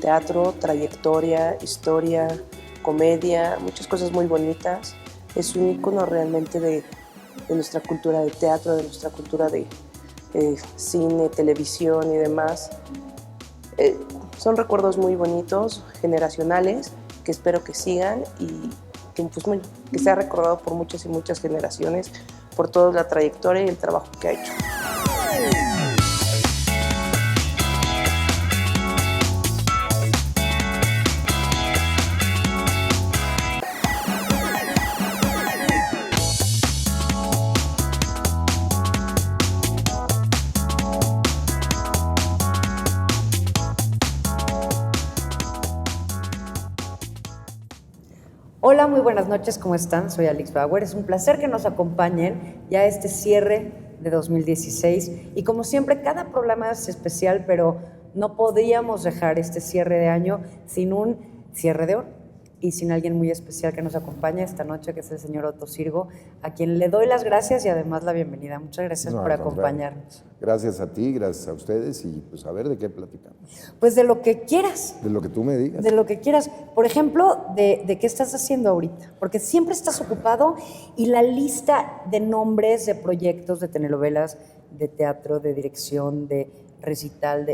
teatro, trayectoria, historia, comedia, muchas cosas muy bonitas. Es un ícono realmente de nuestra cultura de teatro, de nuestra cultura de cine, televisión y demás. Son recuerdos muy bonitos, generacionales, que espero que sigan y que sea recordado por muchas y muchas generaciones por toda la trayectoria y el trabajo que ha hecho. Hola, muy buenas noches, ¿cómo están? Soy Alix Bauer, es un placer que nos acompañen ya a este cierre de 2016 y como siempre cada programa es especial, pero no podríamos dejar este cierre de año sin un cierre de oro y sin alguien muy especial que nos acompaña esta noche, que es el señor Otto Sirgo, a quien le doy las gracias y además la bienvenida. Muchas gracias por acompañarnos. Gracias a ti, gracias a ustedes y pues a ver de qué platicamos. Pues de lo que quieras. De lo que tú me digas. De lo que quieras. Por ejemplo, de qué estás haciendo ahorita. Porque siempre estás ocupado y la lista de nombres, de proyectos, de telenovelas, de teatro, de dirección, de recital,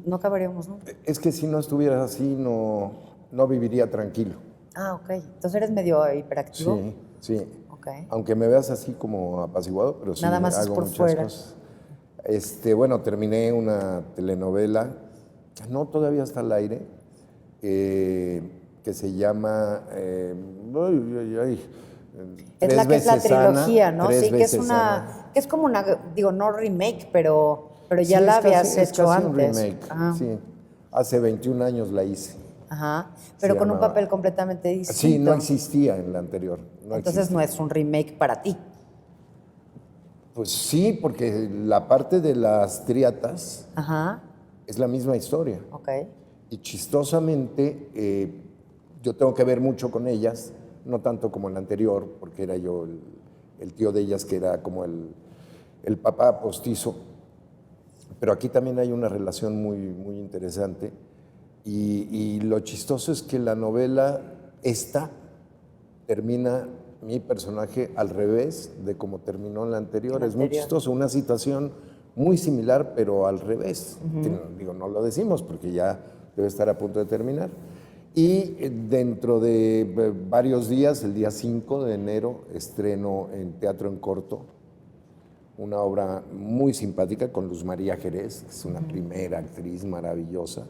no acabaríamos nunca. Es que si no estuvieras así, no viviría tranquilo. Ah, ok. Entonces eres medio hiperactivo. Sí, sí. Okay. Aunque me veas así como apaciguado, pero sí nada más hago por muchas fuera. Cosas. Bueno, terminé una telenovela, no todavía está al aire, que se llama es la que es la trilogía, Ana, ¿no? Sí, que es que es como una, digo, no remake, pero ya sí, la habías hecho es casi antes. Un remake, sí. Hace 21 años la hice. Ajá, pero con un papel completamente distinto. Sí, no existía en la anterior. Entonces no es un remake para ti. Pues sí, porque la parte de las triatas es la misma historia. Okay. Y chistosamente yo tengo que ver mucho con ellas, no tanto como en la anterior, porque era yo el tío de ellas, que era como el papá postizo. Pero aquí también hay una relación muy, muy interesante. Y lo chistoso es que la novela termina mi personaje al revés de como terminó en la anterior. Es muy chistoso, una situación muy similar, pero al revés. Que, no lo decimos porque ya debe estar a punto de terminar. Y dentro de varios días, el día 5 de enero, estreno en Teatro en Corto una obra muy simpática con Luz María Jerez, que es una primera actriz maravillosa.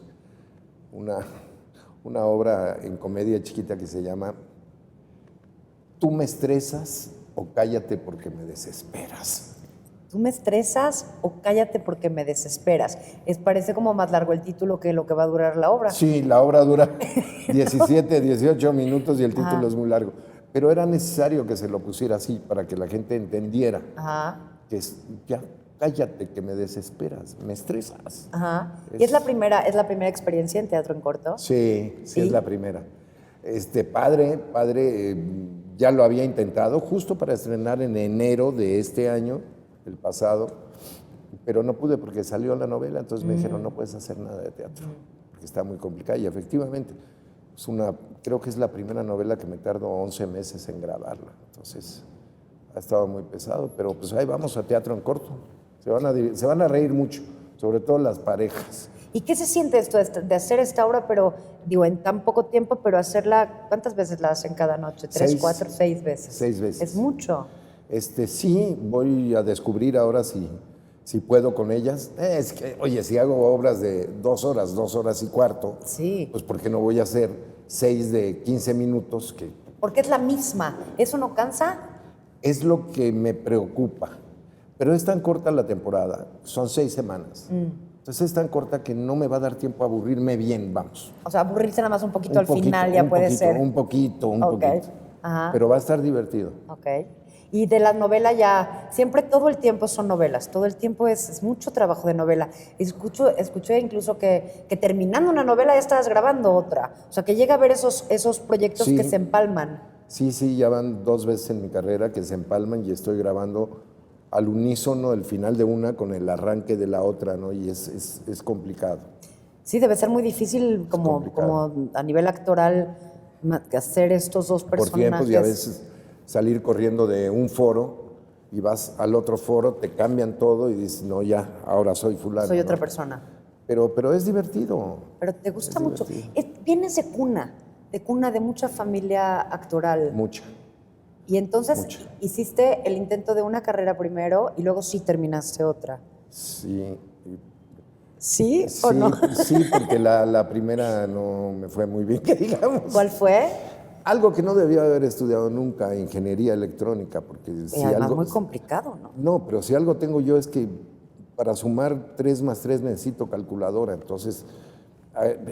Una obra en comedia chiquita que se llama ¿Tú me estresas o cállate porque me desesperas? ¿Tú me estresas o cállate porque me desesperas? Parece como más largo el título que lo que va a durar la obra. Sí, la obra dura 17, 18 minutos y el título es muy largo. Pero era necesario que se lo pusiera así para que la gente entendiera que ya cállate que me desesperas, me estresas. Ajá. ¿Y es la primera experiencia en Teatro en Corto? Sí, es la primera. Padre, ya lo había intentado justo para estrenar en enero de este año, el pasado, pero no pude porque salió la novela, entonces me dijeron no puedes hacer nada de teatro, porque está muy complicada. Y efectivamente, creo que es la primera novela que me tardo 11 meses en grabarla, entonces ha estado muy pesado, pero pues ahí vamos a Teatro en Corto. Se van a reír mucho, sobre todo las parejas. ¿Y qué se siente esto de hacer esta obra, pero digo, en tan poco tiempo, pero hacerla, ¿cuántas veces la hacen cada noche? ¿3, 4, 6 veces? 6 veces. Es mucho. Sí, voy a descubrir ahora si puedo con ellas. Es que, oye, si hago obras de 2 horas, 2 horas y cuarto, pues ¿por qué no voy a hacer 6 de 15 minutos? Porque es la misma. ¿Eso no cansa? Es lo que me preocupa. Pero es tan corta la temporada, son 6 semanas. Entonces es tan corta que no me va a dar tiempo a aburrirme bien, vamos. O sea, aburrirse nada más un poquito al final ya puede ser. Un poquito. Ajá. Pero va a estar divertido. Ok. Y de la novela ya, siempre todo el tiempo son novelas, todo el tiempo es mucho trabajo de novela. Escuché incluso que terminando una novela ya estabas grabando otra. O sea, que llega a ver esos proyectos que se empalman. Sí, ya van 2 veces en mi carrera que se empalman y estoy grabando al unísono el final de una con el arranque de la otra, ¿no? Y es complicado. Sí, debe ser muy difícil como a nivel actoral hacer estos dos Por personajes. tiempos y a veces salir corriendo de un foro y vas al otro foro, te cambian todo y dices, no, ya, ahora soy fulano. Soy otra ¿no? persona. Pero es divertido. Pero te gusta Es mucho. divertido. Vienes de cuna de mucha familia actoral. Mucha. Y entonces Mucha. hiciste el intento de una carrera primero y luego sí terminaste otra. Sí. ¿Sí Sí, o no? sí, porque la primera no me fue muy bien, que digamos. ¿Cuál fue? Algo que no debía haber estudiado nunca, ingeniería electrónica, porque Y si además algo... muy complicado, ¿no? No, pero si algo tengo yo es que para sumar 3 más 3 necesito calculadora, entonces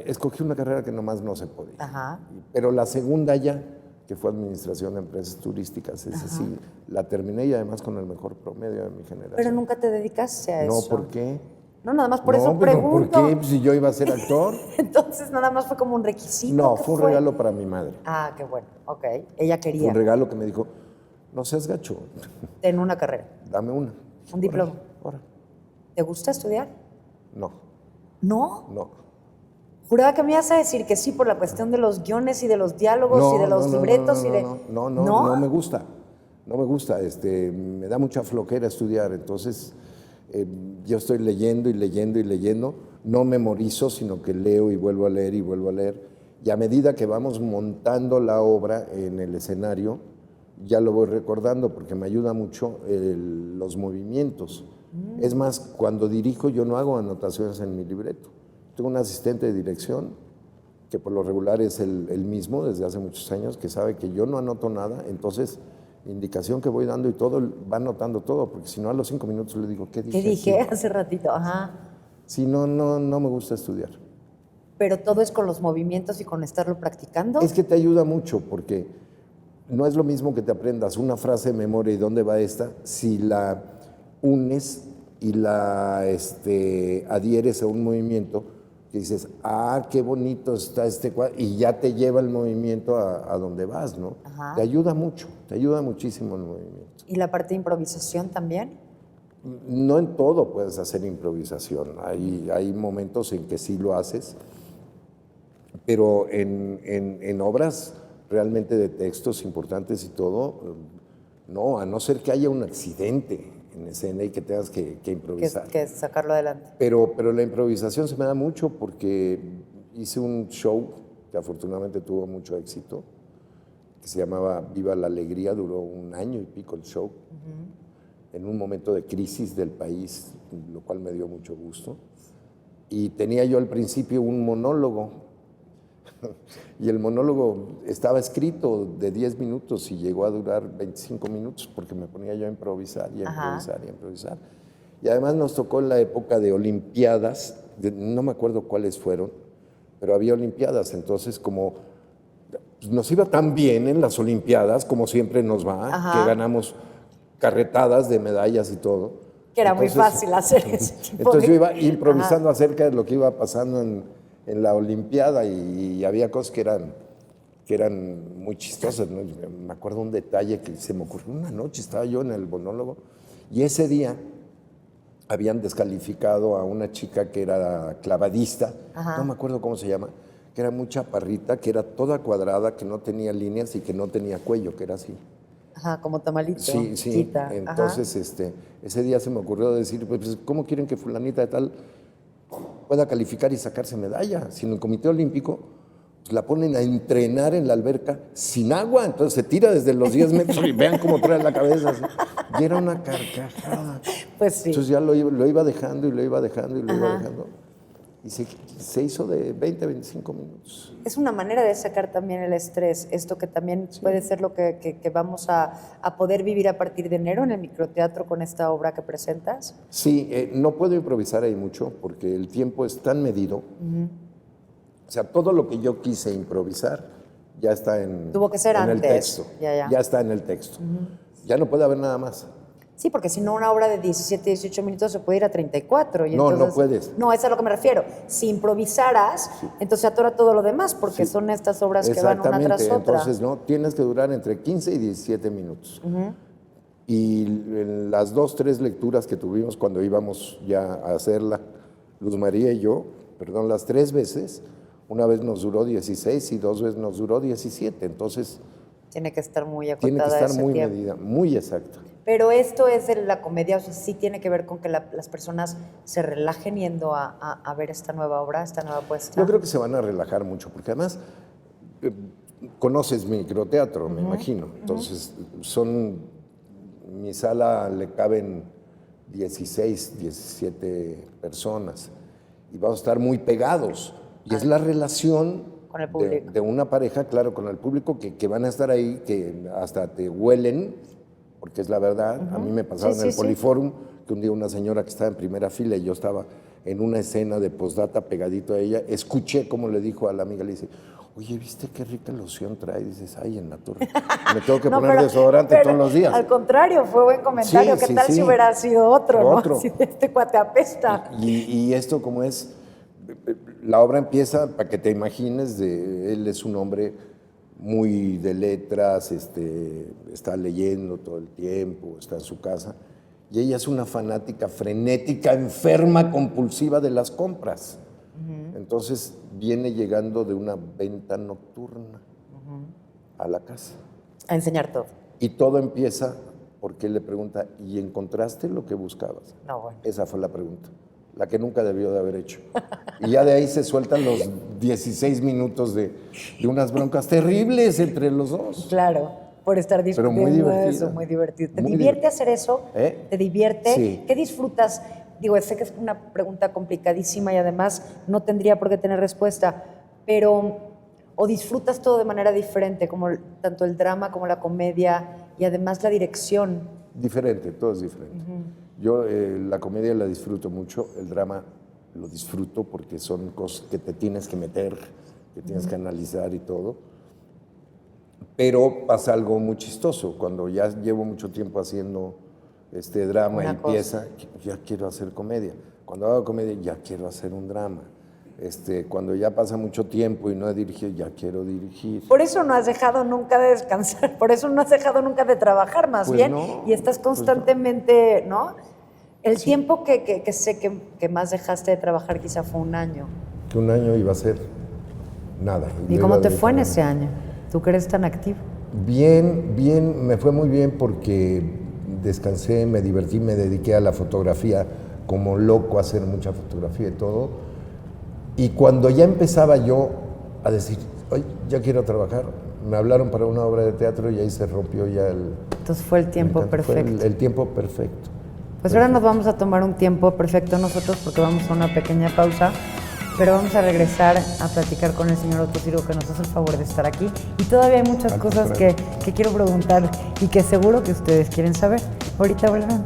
escogí una carrera que nomás no se podía. Ajá. Pero la segunda ya, que fue Administración de Empresas Turísticas, esa sí, la terminé y además con el mejor promedio de mi generación. Pero nunca te dedicaste a No, eso. ¿por qué? No, nada más por No, eso pero pregunto. ¿por qué? Pues, si yo iba a ser actor. Entonces nada más fue como un requisito. No, ¿qué fue un regalo para mi madre. Ah, qué bueno. Ok. Ella Fue quería un regalo que me dijo, no seas gacho, en una carrera. dame una. Un diploma. Ahora. ¿Te gusta estudiar? No, No. no. Juraba que me ibas a decir que sí por la cuestión de los guiones y de los diálogos y de los libretos y de... No me gusta. No me gusta. Me da mucha flojera estudiar. Entonces, yo estoy leyendo y leyendo y leyendo. No memorizo, sino que leo y vuelvo a leer y vuelvo a leer. Y a medida que vamos montando la obra en el escenario, ya lo voy recordando porque me ayuda mucho los movimientos. Es más, cuando dirijo yo no hago anotaciones en mi libreto. Tengo un asistente de dirección que por lo regular es el mismo desde hace muchos años, que sabe que yo no anoto nada, entonces indicación que voy dando y todo, va anotando todo, porque si no a los 5 minutos le digo, ¿qué dije? ¿Qué dije aquí? hace ratito? Ajá. Sí, no me gusta estudiar. Pero todo es con los movimientos y con estarlo practicando. Es que te ayuda mucho, porque no es lo mismo que te aprendas una frase de memoria y dónde va esta, si la unes y la adhieres a un movimiento, que dices, qué bonito está este cuadro, y ya te lleva el movimiento a donde vas, ¿no? Ajá. Te ayuda mucho, te ayuda muchísimo el movimiento. ¿Y la parte de improvisación también? No en todo puedes hacer improvisación, hay momentos en que sí lo haces, pero en obras realmente de textos importantes y todo, no, a no ser que haya un accidente en escena y que tengas que improvisar. Que sacarlo adelante. Pero la improvisación se me da mucho porque hice un show que afortunadamente tuvo mucho éxito, que se llamaba Viva la Alegría, duró 1 año y pico el show, en un momento de crisis del país, lo cual me dio mucho gusto. Y tenía yo al principio un monólogo, y el monólogo estaba escrito de 10 minutos y llegó a durar 25 minutos porque me ponía yo a improvisar y a improvisar y a improvisar. Y además nos tocó en la época de Olimpiadas, no me acuerdo cuáles fueron, pero había Olimpiadas, entonces como nos iba tan bien en las Olimpiadas, como siempre nos va, que ganamos carretadas de medallas y todo. Que era muy fácil hacer ese tipo Entonces de... yo iba improvisando acerca de lo que iba pasando en la Olimpiada y había cosas que eran muy chistosas, ¿no? Me acuerdo un detalle que se me ocurrió una noche, estaba yo en el monólogo y ese día habían descalificado a una chica que era clavadista, no me acuerdo cómo se llama, que era muy chaparrita, que era toda cuadrada, que no tenía líneas y que no tenía cuello, que era así. Ajá, como tamalito. Sí. Chiquita. Entonces, ese día se me ocurrió decir, pues, ¿cómo quieren que fulanita de tal pueda calificar y sacarse medalla? Si en el Comité Olímpico pues, la ponen a entrenar en la alberca sin agua, entonces se tira desde los 10 metros y vean cómo trae la cabeza. Así. Y era una carcajada. Pues sí. Entonces ya lo iba dejando y lo iba dejando y lo iba dejando. Y se hizo de 20 a 25 minutos. Es una manera de sacar también el estrés, esto que también puede ser lo que vamos a poder vivir a partir de enero en el microteatro con esta obra que presentas. Sí, no puedo improvisar ahí mucho porque el tiempo es tan medido. O sea, todo lo que yo quise improvisar ya está Tuvo que ser en antes. el texto. Ya. Ya está en el texto. Ya no puede haber nada más. Sí, porque si no una obra de 17, 18 minutos se puede ir a 34. Y No, entonces, no puedes. No, es a lo que me refiero. Si improvisaras, entonces se atora todo lo demás, porque son estas obras que van una tras otra. Entonces, no, tienes que durar entre 15 y 17 minutos. Y en las 2, 3 lecturas que tuvimos cuando íbamos ya a hacerla, Luz María y yo, perdón, las 3 veces, una vez nos duró 16 y 2 veces nos duró 17. Entonces, Tiene que estar muy acotada tiene que estar ese muy tiempo. medida, muy exacta. Pero esto es de la comedia, o sea, sí tiene que ver con que las personas se relajen yendo a ver esta nueva obra, esta nueva puesta. Yo creo que se van a relajar mucho, porque además conoces microteatro, me imagino. Entonces, mi sala le caben 16, 17 personas y vamos a estar muy pegados. Y es la relación Con el público. de una pareja, claro, con el público, que van a estar ahí, que hasta te huelen, porque es la verdad. A mí me pasaba Sí, en el sí, sí. Poliforum, que un día una señora que estaba en primera fila y yo estaba en una escena de postdata pegadito a ella, escuché cómo le dijo a la amiga, le dice, oye, ¿viste qué rica loción trae? Dices, ay, en la torre, me tengo que No, poner pero- desodorante pero todos los días. Al contrario, fue buen comentario. Sí, ¿Qué sí, tal sí. si hubiera sido otro, Otro. no? Si este cuate apesta. Y esto como es, la obra empieza, para que te imagines, él es un hombre muy de letras, está leyendo todo el tiempo, está en su casa, y ella es una fanática frenética, enferma, compulsiva de las compras. Entonces viene llegando de una venta nocturna a la casa. A enseñar todo. Y todo empieza porque él le pregunta, ¿y encontraste lo que buscabas? No, bueno. Esa fue la pregunta, la que nunca debió de haber hecho. Y ya de ahí se sueltan los 16 minutos de unas broncas terribles entre los dos. Claro, por estar Pero muy discutiendo divertida. eso, muy divertido. ¿Te Muy divierte divertida. hacer eso? ¿Eh? ¿Te divierte? Sí. ¿Qué disfrutas? Digo, sé que es una pregunta complicadísima y además no tendría por qué tener respuesta, pero ¿o disfrutas todo de manera diferente, como tanto el drama como la comedia y además la dirección? Diferente, todo es diferente. Yo la comedia la disfruto mucho, el drama lo disfruto porque son cosas que te tienes que meter, que tienes que analizar y todo. Pero pasa algo muy chistoso, cuando ya llevo mucho tiempo haciendo este drama Una y pieza, ya quiero hacer comedia. Cuando hago comedia, ya quiero hacer un drama. Cuando ya pasa mucho tiempo y no he dirigido, ya quiero dirigir. Por eso no has dejado nunca de descansar, por eso no has dejado nunca de trabajar, más Pues bien, no, y estás pues constantemente, ¿no? El tiempo que sé que más dejaste de trabajar quizá fue un año. Que un año iba a ser nada. ¿Y le cómo iba a te fue en dedicar ese año? Tú que eres tan activo. Bien, bien, me fue muy bien porque descansé, me divertí, me dediqué a la fotografía como loco, a hacer mucha fotografía y todo. Y cuando ya empezaba yo a decir, oye, ya quiero trabajar, me hablaron para una obra de teatro y ahí se rompió ya el... Entonces fue el tiempo me encantó, fue perfecto. el tiempo perfecto. Pues ahora nos vamos a tomar un tiempo perfecto nosotros porque vamos a una pequeña pausa, pero vamos a regresar a platicar con el señor Otto Sirgo que nos hace el favor de estar aquí. Y todavía hay muchas Al cosas contrario. que quiero preguntar y que seguro que ustedes quieren saber. Ahorita volvemos.